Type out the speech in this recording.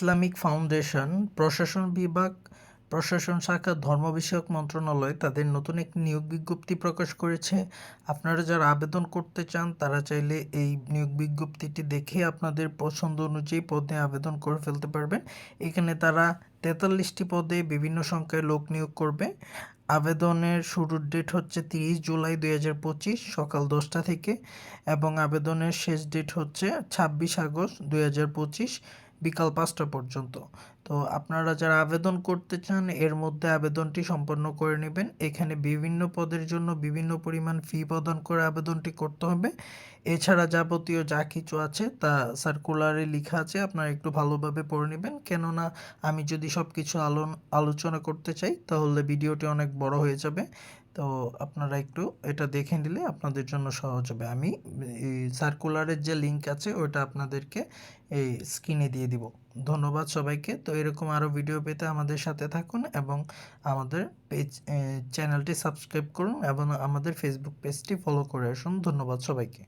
Islamic foundation প্রশাসন বিভাগ, প্রশাসন শাখা, ধর্ম বিষয়ক মন্ত্রণালয় তাদের নতুন একটি নিয়োগ বিজ্ঞপ্তি প্রকাশ করেছে। আপনারা যারা আবেদন করতে চান তারা চাইলে এই নিয়োগ বিজ্ঞপ্তিটি দেখে আপনাদের পছন্দ অনুযায়ী পদে আবেদন করে ফেলতে পারবেন। এখানে তারা 43টি পদে বিভিন্ন সংখ্যায় লোক নিয়োগ করবে। আবেদনের শুরুর ডেট হচ্ছে 30 জুলাই 2025 সকাল 10টা থেকে এবং আবেদনের শেষ ডেট হচ্ছে 26 আগস্ট 2025 বিকাল 5টা পর্যন্ত। তো আপনারা যারা আবেদন করতে চান এর মধ্যে আবেদনটি সম্পন্ন করে নেবেন। এখানে বিভিন্ন পদের জন্য বিভিন্ন পরিমাণ ফি প্রদান করে আবেদনটি করতে হবে। এছাড়া যাবতীয় যা কিছু আছে তা সার্কুলারে লেখা আছে, আপনারা একটু ভালোভাবে পড়ে নেবেন, কেননা আমি যদি সব কিছু আলোচনা করতে চাই তাহলে ভিডিওটি অনেক বড় হয়ে যাবে। তো আপনারা একটু এটা দেখে নিলে আপনাদের জন্য সহজ হবে। আমি এই সার্কুলারের যে লিঙ্ক আছে ওটা আপনাদেরকে এই স্ক্রিনে দিয়ে দিব। ধন্যবাদ সবাইকে। তো এরকম আরও ভিডিও পেতে আমাদের সাথে থাকুন এবং আমাদের চ্যানেলটি সাবস্ক্রাইব করুন এবং আমাদের ফেসবুক পেজটি ফলো করে আসুন। ধন্যবাদ সবাইকে।